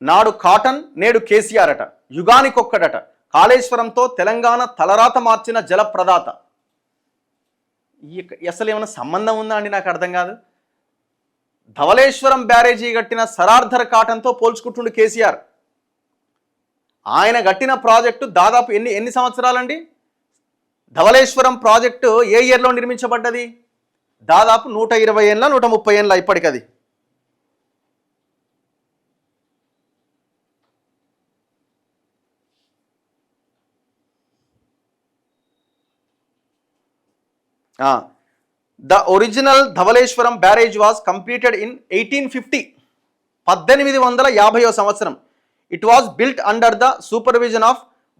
నాడు కాటన్ నేడు కేసీఆర్ అట, యుగానికొక్కడట, కాళేశ్వరంతో తెలంగాణ తలరాత మార్చిన జల ప్రదాత. అసలు ఏమైనా సంబంధం ఉందా అండి? నాకు అర్థం కాదు. ధవళేశ్వరం బ్యారేజీ కట్టిన సరార్థర్ కాటన్తో పోల్చుకుంటుండు కేసీఆర్. ఆయన కట్టిన ప్రాజెక్టు దాదాపు ఎన్ని సంవత్సరాలండి? ధవళేశ్వరం ప్రాజెక్టు ఏ ఇయర్లో నిర్మించబడ్డది? దాదాపు 120 ఏళ్ళ 130 ఏళ్ళ ఇప్పటికది. The original Dhavaleshwaram barrage was completed in 1850. 1850వ సంవత్సరం. It was built under the supervision of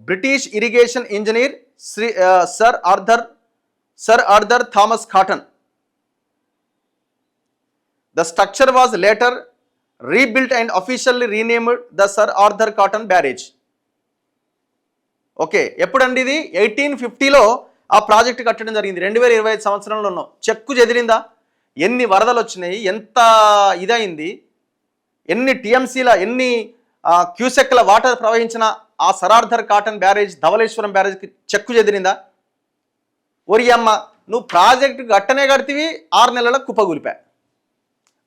British irrigation engineer Sir Arthur Thomas Cotton. The structure was later rebuilt and officially renamed the Sir Arthur Cotton Barrage. Okay, ఎప్పుడండి ఇది? 1850లో ఆ project కట్టడం జరిగింది. 2025 సంవత్సరంలో ఉన్నాం. చెక్కు చెదిరిందా? ఎన్ని వరదలు వచ్చినాయి, ఎంత ఇదైంది, ఎన్ని టీఎంసీల ఎన్ని క్యూసెక్ల వాటర్ ప్రవహించిన ఆ సరార్థర్ కాటన్ బ్యారేజ్, ధవళేశ్వరం బ్యారేజ్కి చెక్కు చెదిరిందా? ఒరి అమ్మ, నువ్వు ప్రాజెక్టు కట్టనే కడితివి, 6 నెలల కుప్పగూలిపా.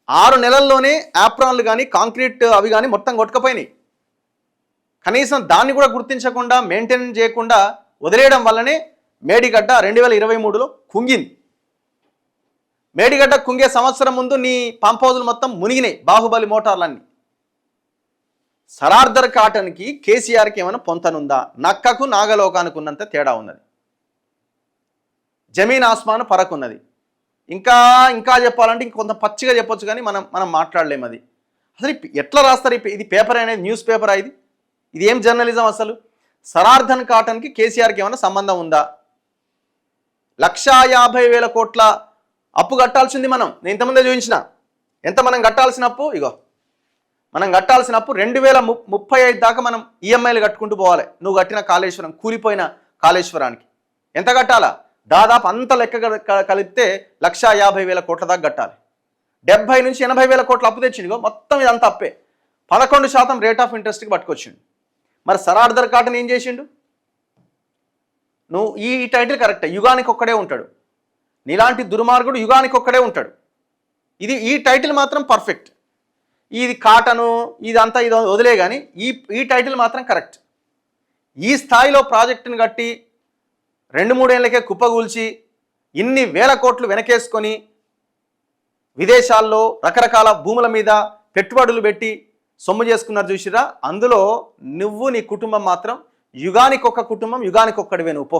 6 నెలల్లోనే యాప్రాన్లు కానీ కాంక్రీట్ అవి కానీ మొత్తం కొట్టుకపోయినాయి. కనీసం దాన్ని కూడా గుర్తించకుండా మెయింటైన్ చేయకుండా వదిలేయడం వల్లనే మేడిగడ్డ 2023లో కుంగింది. మేడిగడ్డ కుంగే సంవత్సరం ముందు నీ పంప్ హౌజులు మొత్తం మునిగినాయి, బాహుబలి మోటార్లన్నీ. సరార్థర్ కాటన్కి కేసీఆర్కి ఏమైనా పొంతనుందా? నక్కకు నాగలోకానికి ఉన్నంత తేడా ఉన్నది. జమీన్ ఆస్మాన్ ఫరక్ ఉన్నది. ఇంకా చెప్పాలంటే ఇంకొంత పచ్చిగా చెప్పొచ్చు, కానీ మనం మాట్లాడలేము. అది అసలు ఎట్లా రాస్తారు? ఇది పేపర్ అనేది న్యూస్ పేపరా? ఇది ఏం జర్నలిజం అసలు? సరార్థన్ కాటన్కి కేసీఆర్కి ఏమైనా సంబంధం ఉందా? 150,000 కోట్ల అప్పు కట్టాల్సింది మనం. నేను ఇంతకుముందే చూపించిన ఎంత మనం కట్టాల్సిన అప్పు. ఇగో మనం కట్టాల్సిన అప్పు 2035 దాకా మనం ఈఎంఐలు కట్టుకుంటూ పోవాలి. నువ్వు కట్టిన కాళేశ్వరం, కూలిపోయిన కాళేశ్వరానికి ఎంత కట్టాలా? దాదాపు అంత లెక్క కలిపితే 150,000 కోట్ల దాకా కట్టాలి. 70 నుంచి 80,000 కోట్ల అప్పు తెచ్చింది. మొత్తం ఇదంతా అప్పే. 11% రేట్ ఆఫ్ ఇంట్రెస్ట్కి పట్టుకొచ్చిండు. మరి సరార్థర్ కాటన్ ఏం చేసిండు? నువ్వు ఈ టైటిల్ కరెక్టే, యుగానికి ఒక్కడే ఉంటాడు. నీలాంటి దుర్మార్గుడు యుగానికి ఒక్కడే ఉంటాడు. ఈ టైటిల్ మాత్రం పర్ఫెక్ట్. ఇది కాటను ఇదంతా ఇది వదిలే, కానీ ఈ టైటిల్ మాత్రం కరెక్ట్. ఈ స్థాయిలో ప్రాజెక్టును కట్టి 2-3 ఏళ్ళకే కుప్పగూల్చి ఇన్ని వేల కోట్లు వెనకేసుకొని విదేశాల్లో రకరకాల భూముల మీద పెట్టుబడులు పెట్టి సొమ్ము చేసుకున్నారు చూసిరా. అందులో నువ్వు నీ కుటుంబం మాత్రం యుగానికి ఒక్క కుటుంబం, యుగానికి ఒక్కడివే నువ్వు పో.